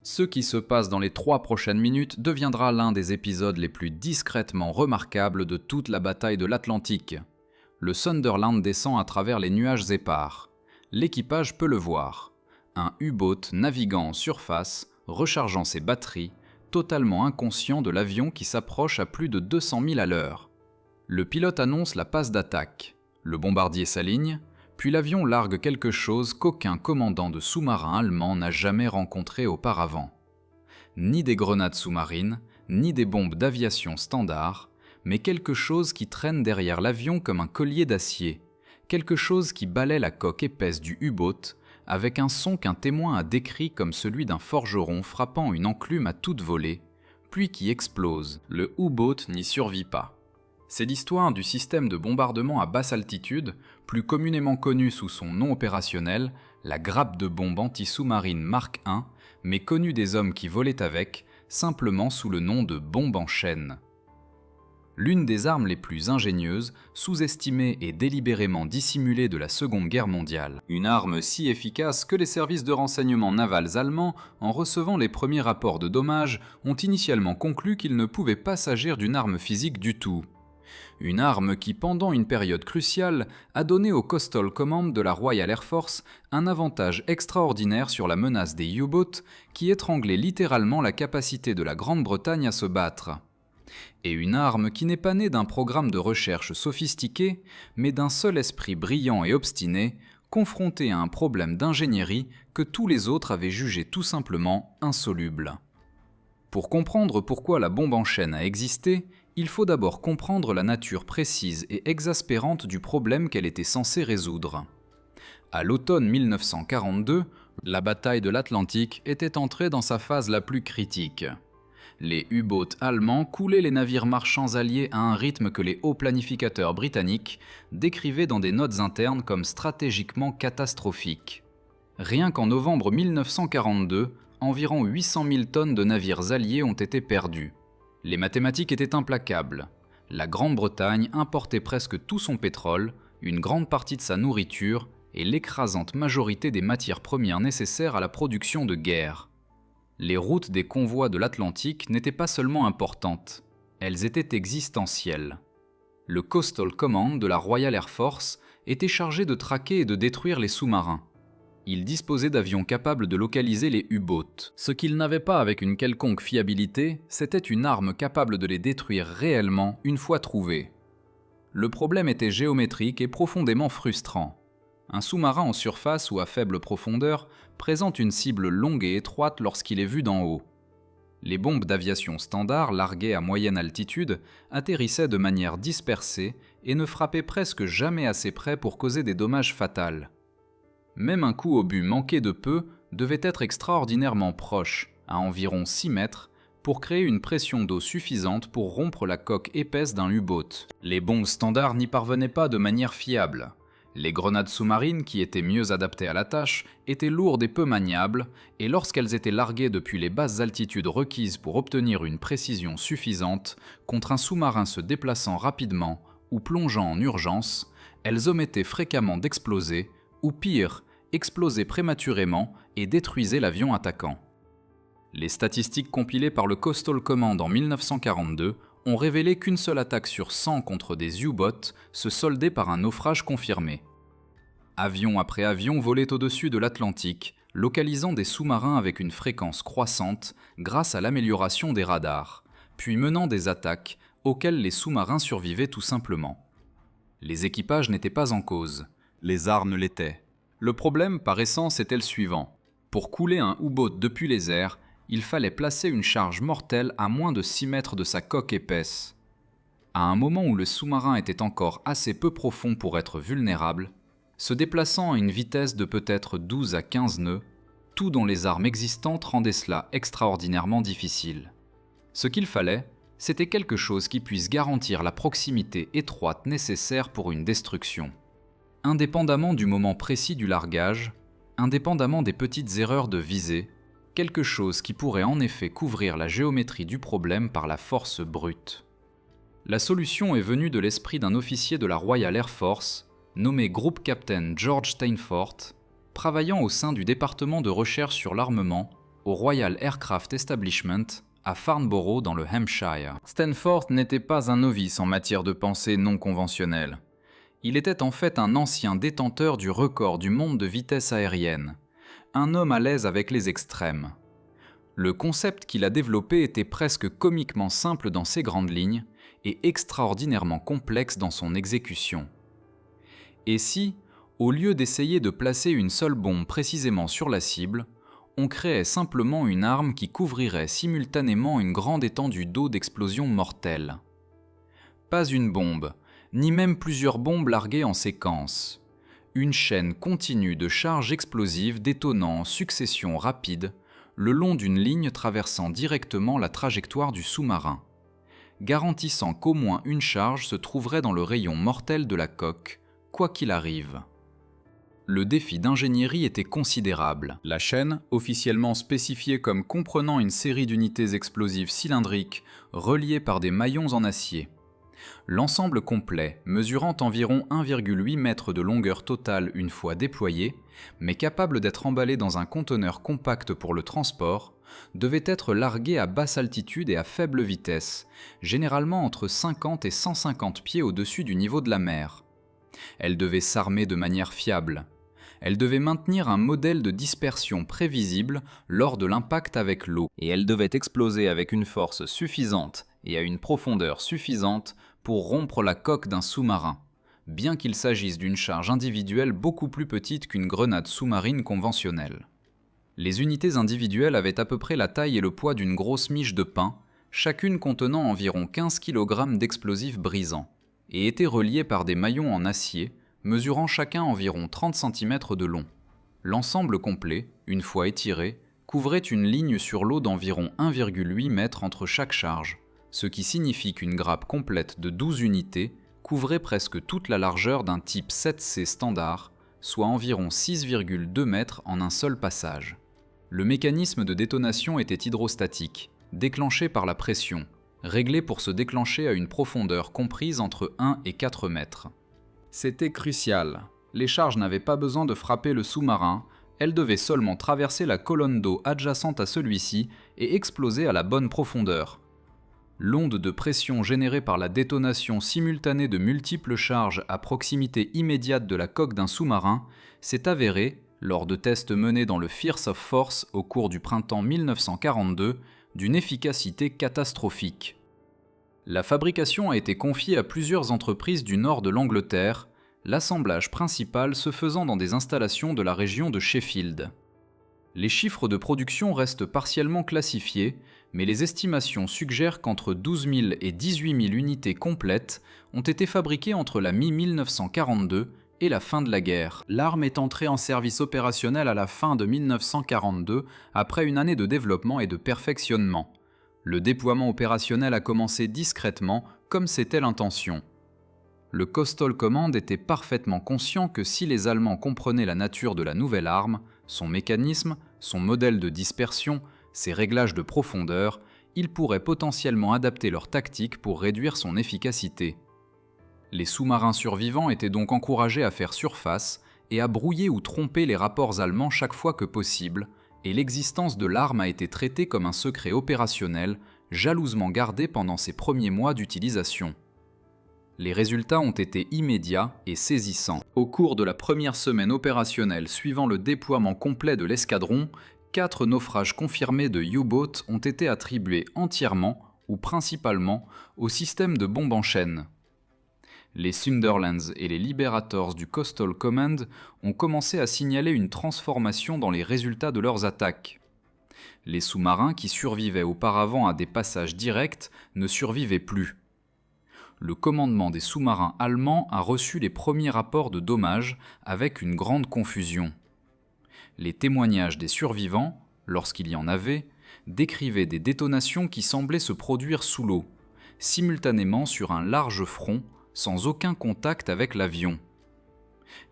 Ce qui se passe dans les 3 prochaines minutes deviendra l'un des épisodes les plus discrètement remarquables de toute la bataille de l'Atlantique. Le Sunderland descend à travers les nuages épars. L'équipage peut le voir. Un U-boat naviguant en surface, rechargeant ses batteries, totalement inconscient de l'avion qui s'approche à plus de 200 000 à l'heure. Le pilote annonce la passe d'attaque. Le bombardier s'aligne, puis l'avion largue quelque chose qu'aucun commandant de sous-marin allemand n'a jamais rencontré auparavant. Ni des grenades sous-marines, ni des bombes d'aviation standard, mais quelque chose qui traîne derrière l'avion comme un collier d'acier, quelque chose qui balaie la coque épaisse du U-boat, avec un son qu'un témoin a décrit comme celui d'un forgeron frappant une enclume à toute volée, puis qui explose. Le U-boat n'y survit pas. C'est l'histoire du système de bombardement à basse altitude, plus communément connu sous son nom opérationnel, la grappe de bombe anti-sous-marine Mark I, mais connue des hommes qui volaient avec, simplement sous le nom de bombe en chaîne. L'une des armes les plus ingénieuses, sous-estimée et délibérément dissimulée de la Seconde Guerre mondiale. Une arme si efficace que les services de renseignement navals allemands, en recevant les premiers rapports de dommages, ont initialement conclu qu'il ne pouvait pas s'agir d'une arme physique du tout. Une arme qui, pendant une période cruciale, a donné au Coastal Command de la Royal Air Force un avantage extraordinaire sur la menace des U-boats qui étranglait littéralement la capacité de la Grande-Bretagne à se battre. Et une arme qui n'est pas née d'un programme de recherche sophistiqué, mais d'un seul esprit brillant et obstiné, confronté à un problème d'ingénierie que tous les autres avaient jugé tout simplement insoluble. Pour comprendre pourquoi la bombe en chaîne a existé, il faut d'abord comprendre la nature précise et exaspérante du problème qu'elle était censée résoudre. À l'automne 1942, la bataille de l'Atlantique était entrée dans sa phase la plus critique. Les U-boats allemands coulaient les navires marchands alliés à un rythme que les hauts planificateurs britanniques décrivaient dans des notes internes comme stratégiquement catastrophique. Rien qu'en novembre 1942, environ 800 000 tonnes de navires alliés ont été perdus. Les mathématiques étaient implacables. La Grande-Bretagne importait presque tout son pétrole, une grande partie de sa nourriture et l'écrasante majorité des matières premières nécessaires à la production de guerre. Les routes des convois de l'Atlantique n'étaient pas seulement importantes, elles étaient existentielles. Le Coastal Command de la Royal Air Force était chargé de traquer et de détruire les sous-marins. Il disposait d'avions capables de localiser les U-boats. Ce qu'il n'avait pas avec une quelconque fiabilité, c'était une arme capable de les détruire réellement une fois trouvée. Le problème était géométrique et profondément frustrant. Un sous-marin en surface ou à faible profondeur présente une cible longue et étroite lorsqu'il est vu d'en haut. Les bombes d'aviation standard larguées à moyenne altitude atterrissaient de manière dispersée et ne frappaient presque jamais assez près pour causer des dommages fatals. Même un coup au but manqué de peu devait être extraordinairement proche, à environ 6 mètres, pour créer une pression d'eau suffisante pour rompre la coque épaisse d'un U-boat. Les bombes standards n'y parvenaient pas de manière fiable. Les grenades sous-marines, qui étaient mieux adaptées à la tâche, étaient lourdes et peu maniables, et lorsqu'elles étaient larguées depuis les basses altitudes requises pour obtenir une précision suffisante, contre un sous-marin se déplaçant rapidement ou plongeant en urgence, elles omettaient fréquemment d'exploser, ou pire, explosaient prématurément et détruisaient l'avion attaquant. Les statistiques compilées par le Coastal Command en 1942 ont révélé qu'une seule attaque sur 100 contre des U-boats se soldait par un naufrage confirmé. Avion après avion volait au-dessus de l'Atlantique, localisant des sous-marins avec une fréquence croissante grâce à l'amélioration des radars, puis menant des attaques auxquelles les sous-marins survivaient tout simplement. Les équipages n'étaient pas en cause, les armes l'étaient. Le problème, par essence, était le suivant. Pour couler un U-boat depuis les airs, il fallait placer une charge mortelle à moins de 6 mètres de sa coque épaisse. À un moment où le sous-marin était encore assez peu profond pour être vulnérable, se déplaçant à une vitesse de peut-être 12 à 15 nœuds, tout dans les armes existantes rendait cela extraordinairement difficile. Ce qu'il fallait, c'était quelque chose qui puisse garantir la proximité étroite nécessaire pour une destruction. Indépendamment du moment précis du largage, indépendamment des petites erreurs de visée, quelque chose qui pourrait en effet couvrir la géométrie du problème par la force brute. La solution est venue de l'esprit d'un officier de la Royal Air Force, nommé Group Captain George Steinfort, travaillant au sein du département de recherche sur l'armement au Royal Aircraft Establishment à Farnborough dans le Hampshire. Stanford n'était pas un novice en matière de pensée non conventionnelle. Il était en fait un ancien détenteur du record du monde de vitesse aérienne, un homme à l'aise avec les extrêmes. Le concept qu'il a développé était presque comiquement simple dans ses grandes lignes et extraordinairement complexe dans son exécution. Et si, au lieu d'essayer de placer une seule bombe précisément sur la cible, on créait simplement une arme qui couvrirait simultanément une grande étendue d'eau d'explosion mortelle. Pas une bombe, ni même plusieurs bombes larguées en séquence. Une chaîne continue de charges explosives détonnant en succession rapide, le long d'une ligne traversant directement la trajectoire du sous-marin, garantissant qu'au moins une charge se trouverait dans le rayon mortel de la coque, quoi qu'il arrive. Le défi d'ingénierie était considérable. La chaîne, officiellement spécifiée comme comprenant une série d'unités explosives cylindriques reliées par des maillons en acier. L'ensemble complet, mesurant environ 1,8 m de longueur totale une fois déployé, mais capable d'être emballé dans un conteneur compact pour le transport, devait être largué à basse altitude et à faible vitesse, généralement entre 50 et 150 pieds au-dessus du niveau de la mer. Elle devait s'armer de manière fiable. Elle devait maintenir un modèle de dispersion prévisible lors de l'impact avec l'eau, et elle devait exploser avec une force suffisante et à une profondeur suffisante pour rompre la coque d'un sous-marin, bien qu'il s'agisse d'une charge individuelle beaucoup plus petite qu'une grenade sous-marine conventionnelle. Les unités individuelles avaient à peu près la taille et le poids d'une grosse miche de pain, chacune contenant environ 15 kg d'explosifs brisants, et étaient reliées par des maillons en acier, mesurant chacun environ 30 cm de long. L'ensemble complet, une fois étiré, couvrait une ligne sur l'eau d'environ 1,8 m entre chaque charge, ce qui signifie qu'une grappe complète de 12 unités couvrait presque toute la largeur d'un type 7C standard, soit environ 6,2 m en un seul passage. Le mécanisme de détonation était hydrostatique, déclenché par la pression, réglé pour se déclencher à une profondeur comprise entre 1 et 4 mètres. C'était crucial. Les charges n'avaient pas besoin de frapper le sous-marin, elles devaient seulement traverser la colonne d'eau adjacente à celui-ci et exploser à la bonne profondeur. L'onde de pression générée par la détonation simultanée de multiples charges à proximité immédiate de la coque d'un sous-marin s'est avérée, lors de tests menés dans le Fierce of Force au cours du printemps 1942, d'une efficacité catastrophique. La fabrication a été confiée à plusieurs entreprises du nord de l'Angleterre, l'assemblage principal se faisant dans des installations de la région de Sheffield. Les chiffres de production restent partiellement classifiés, mais les estimations suggèrent qu'entre 12 000 et 18 000 unités complètes ont été fabriquées entre la mi-1942 et la fin de la guerre. L'arme est entrée en service opérationnel à la fin de 1942, après une année de développement et de perfectionnement. Le déploiement opérationnel a commencé discrètement, comme c'était l'intention. Le Coastal Command était parfaitement conscient que si les Allemands comprenaient la nature de la nouvelle arme, son mécanisme, son modèle de dispersion, ses réglages de profondeur, ils pourraient potentiellement adapter leur tactique pour réduire son efficacité. Les sous-marins survivants étaient donc encouragés à faire surface et à brouiller ou tromper les rapports allemands chaque fois que possible, et l'existence de l'arme a été traitée comme un secret opérationnel, jalousement gardé pendant ses premiers mois d'utilisation. Les résultats ont été immédiats et saisissants. Au cours de la première semaine opérationnelle suivant le déploiement complet de l'escadron, 4 naufrages confirmés de U-boats ont été attribués entièrement ou principalement au système de bombes en chaîne. Les Sunderlands et les Liberators du Coastal Command ont commencé à signaler une transformation dans les résultats de leurs attaques. Les sous-marins qui survivaient auparavant à des passages directs ne survivaient plus. Le commandement des sous-marins allemands a reçu les premiers rapports de dommages avec une grande confusion. Les témoignages des survivants, lorsqu'il y en avait, décrivaient des détonations qui semblaient se produire sous l'eau, simultanément sur un large front, sans aucun contact avec l'avion.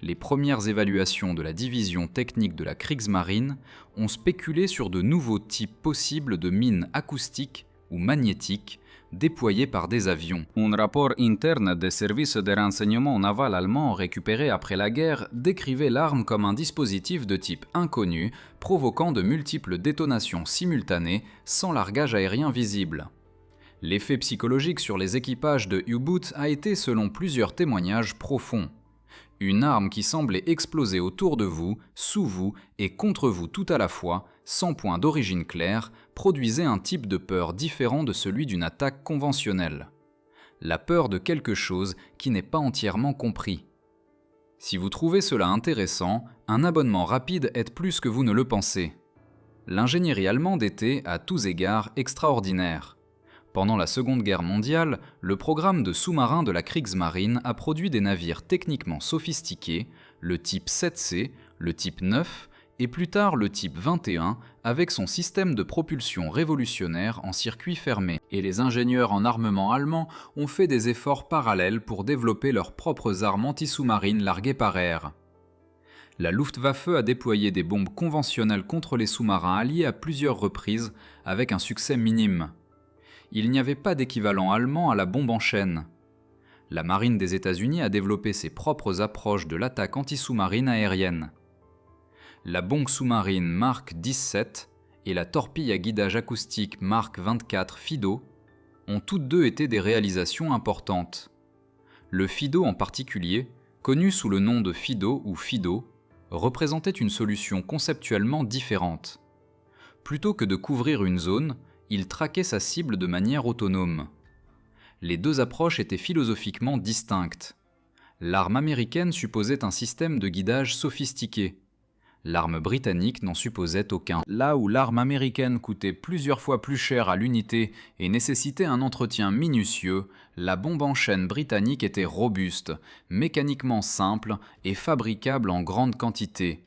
Les premières évaluations de la division technique de la Kriegsmarine ont spéculé sur de nouveaux types possibles de mines acoustiques ou magnétiques déployés par des avions. Un rapport interne des services de renseignement naval allemands récupéré après la guerre décrivait l'arme comme un dispositif de type inconnu, provoquant de multiples détonations simultanées sans largage aérien visible. L'effet psychologique sur les équipages de U-Boot a été, selon plusieurs témoignages, profond. Une arme qui semblait exploser autour de vous, sous vous et contre vous tout à la fois, sans point d'origine claire, produisait un type de peur différent de celui d'une attaque conventionnelle. La peur de quelque chose qui n'est pas entièrement compris. Si vous trouvez cela intéressant, un abonnement rapide aide plus que vous ne le pensez. L'ingénierie allemande était, à tous égards, extraordinaire. Pendant la Seconde Guerre mondiale, le programme de sous-marins de la Kriegsmarine a produit des navires techniquement sophistiqués, le type 7C, le type 9 et plus tard le type 21 avec son système de propulsion révolutionnaire en circuit fermé. Et les ingénieurs en armement allemands ont fait des efforts parallèles pour développer leurs propres armes anti-sous-marines larguées par air. La Luftwaffe a déployé des bombes conventionnelles contre les sous-marins alliés à plusieurs reprises avec un succès minime. Il n'y avait pas d'équivalent allemand à la bombe en chaîne. La marine des États-Unis a développé ses propres approches de l'attaque anti-sous-marine aérienne. La bombe sous-marine Mark 17 et la torpille à guidage acoustique Mark 24 Fido ont toutes deux été des réalisations importantes. Le Fido en particulier, connu sous le nom de Fido ou Fido, représentait une solution conceptuellement différente. Plutôt que de couvrir une zone, il traquait sa cible de manière autonome. Les deux approches étaient philosophiquement distinctes. L'arme américaine supposait un système de guidage sophistiqué. L'arme britannique n'en supposait aucun. Là où l'arme américaine coûtait plusieurs fois plus cher à l'unité et nécessitait un entretien minutieux, la bombe en chaîne britannique était robuste, mécaniquement simple et fabricable en grande quantité.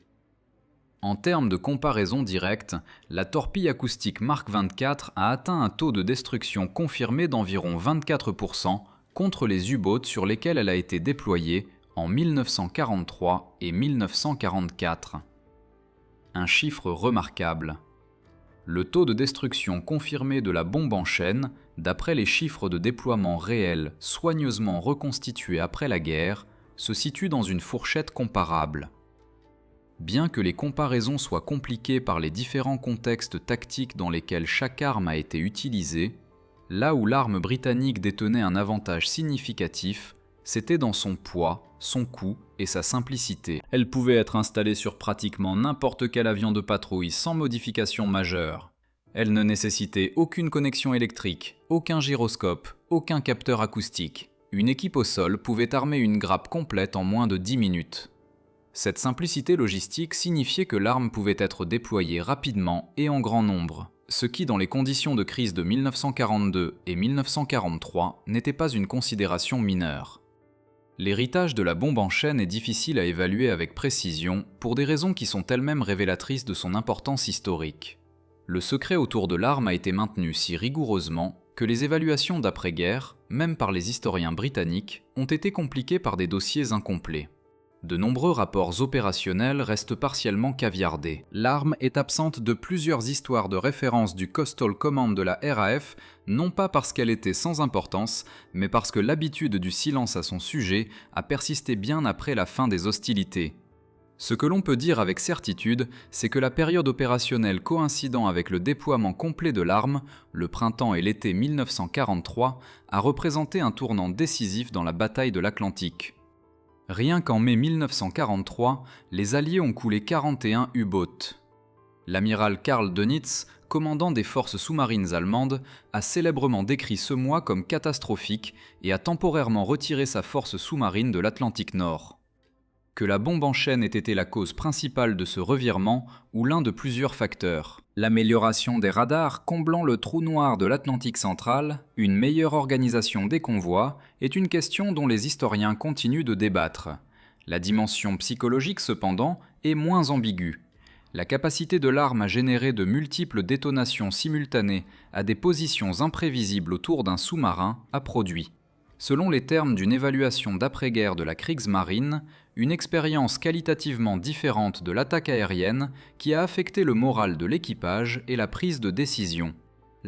En termes de comparaison directe, la torpille acoustique Mark 24 a atteint un taux de destruction confirmé d'environ 24% contre les U-boats sur lesquels elle a été déployée en 1943 et 1944. Un chiffre remarquable. Le taux de destruction confirmé de la bombe en chaîne, d'après les chiffres de déploiement réels soigneusement reconstitués après la guerre, se situe dans une fourchette comparable. Bien que les comparaisons soient compliquées par les différents contextes tactiques dans lesquels chaque arme a été utilisée, là où l'arme britannique détenait un avantage significatif, c'était dans son poids, son coût et sa simplicité. Elle pouvait être installée sur pratiquement n'importe quel avion de patrouille sans modification majeure. Elle ne nécessitait aucune connexion électrique, aucun gyroscope, aucun capteur acoustique. Une équipe au sol pouvait armer une grappe complète en moins de 10 minutes. Cette simplicité logistique signifiait que l'arme pouvait être déployée rapidement et en grand nombre, ce qui dans les conditions de crise de 1942 et 1943 n'était pas une considération mineure. L'héritage de la bombe en chaîne est difficile à évaluer avec précision pour des raisons qui sont elles-mêmes révélatrices de son importance historique. Le secret autour de l'arme a été maintenu si rigoureusement que les évaluations d'après-guerre, même par les historiens britanniques, ont été compliquées par des dossiers incomplets. De nombreux rapports opérationnels restent partiellement caviardés. L'arme est absente de plusieurs histoires de référence du Coastal Command de la RAF, non pas parce qu'elle était sans importance, mais parce que l'habitude du silence à son sujet a persisté bien après la fin des hostilités. Ce que l'on peut dire avec certitude, c'est que la période opérationnelle coïncidant avec le déploiement complet de l'arme, le printemps et l'été 1943, a représenté un tournant décisif dans la bataille de l'Atlantique. Rien qu'en mai 1943, les Alliés ont coulé 41 U-boats. L'amiral Karl Dönitz, commandant des forces sous-marines allemandes, a célèbrement décrit ce mois comme catastrophique et a temporairement retiré sa force sous-marine de l'Atlantique Nord. Que la bombe en chaîne ait été la cause principale de ce revirement ou l'un de plusieurs facteurs. L'amélioration des radars comblant le trou noir de l'Atlantique central, une meilleure organisation des convois, est une question dont les historiens continuent de débattre. La dimension psychologique, cependant, est moins ambiguë. La capacité de l'arme à générer de multiples détonations simultanées à des positions imprévisibles autour d'un sous-marin a produit, selon les termes d'une évaluation d'après-guerre de la Kriegsmarine, une expérience qualitativement différente de l'attaque aérienne qui a affecté le moral de l'équipage et la prise de décision.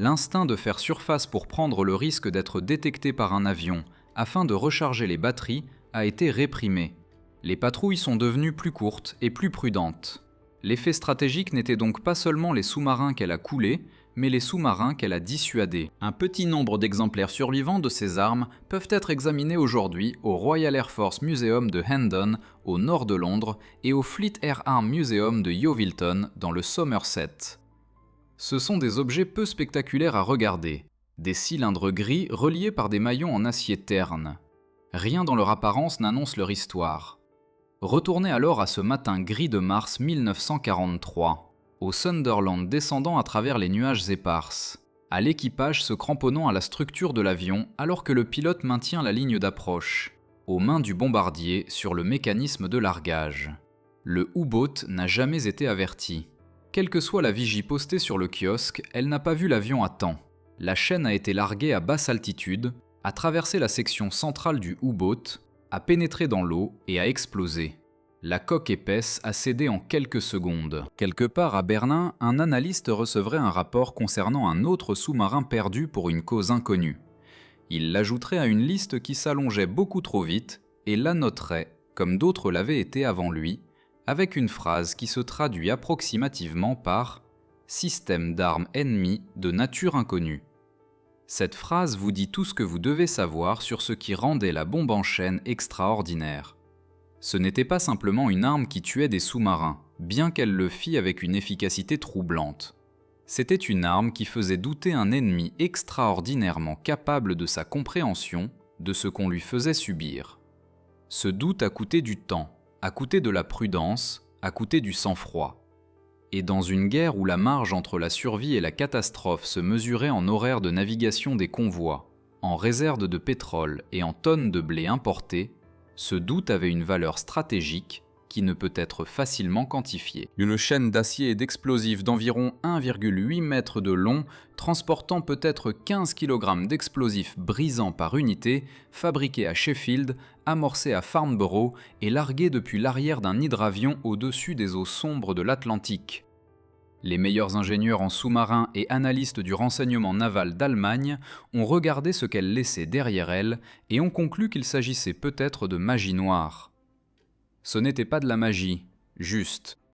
L'instinct de faire surface pour prendre le risque d'être détecté par un avion afin de recharger les batteries a été réprimé. Les patrouilles sont devenues plus courtes et plus prudentes. L'effet stratégique n'était donc pas seulement les sous-marins qu'elle a coulés, mais les sous-marins qu'elle a dissuadés. Un petit nombre d'exemplaires survivants de ces armes peuvent être examinés aujourd'hui au Royal Air Force Museum de Hendon, au nord de Londres, et au Fleet Air Arm Museum de Yeovilton, dans le Somerset. Ce sont des objets peu spectaculaires à regarder, des cylindres gris reliés par des maillons en acier terne. Rien dans leur apparence n'annonce leur histoire. Retournez alors à ce matin gris de mars 1943, au Sunderland descendant à travers les nuages éparses, à l'équipage se cramponnant à la structure de l'avion alors que le pilote maintient la ligne d'approche, aux mains du bombardier sur le mécanisme de largage. Le U-boat n'a jamais été averti. Quelle que soit la vigie postée sur le kiosque, elle n'a pas vu l'avion à temps. La chaîne a été larguée à basse altitude, a traversé la section centrale du U-boat, a pénétré dans l'eau et a explosé. La coque épaisse a cédé en quelques secondes. Quelque part à Berlin, un analyste recevrait un rapport concernant un autre sous-marin perdu pour une cause inconnue. Il l'ajouterait à une liste qui s'allongeait beaucoup trop vite et l'annoterait, comme d'autres l'avaient été avant lui, avec une phrase qui se traduit approximativement par « système d'armes ennemies de nature inconnue ». Cette phrase vous dit tout ce que vous devez savoir sur ce qui rendait la bombe en chaîne extraordinaire. Ce n'était pas simplement une arme qui tuait des sous-marins, bien qu'elle le fît avec une efficacité troublante. C'était une arme qui faisait douter un ennemi extraordinairement capable de sa compréhension de ce qu'on lui faisait subir. Ce doute a coûté du temps, a coûté de la prudence, a coûté du sang-froid. Et dans une guerre où la marge entre la survie et la catastrophe se mesurait en horaires de navigation des convois, en réserves de pétrole et en tonnes de blé importé, ce doute avait une valeur stratégique qui ne peut être facilement quantifiée. Une chaîne d'acier et d'explosifs d'environ 1,8 mètre de long, transportant peut-être 15 kg d'explosifs brisants par unité, fabriquée à Sheffield, amorcée à Farnborough et larguée depuis l'arrière d'un hydravion au-dessus des eaux sombres de l'Atlantique. Les meilleurs ingénieurs en sous-marins et analystes du renseignement naval d'Allemagne ont regardé ce qu'elle laissait derrière elle et ont conclu qu'il s'agissait peut-être de magie noire. Ce n'était pas de la magie, juste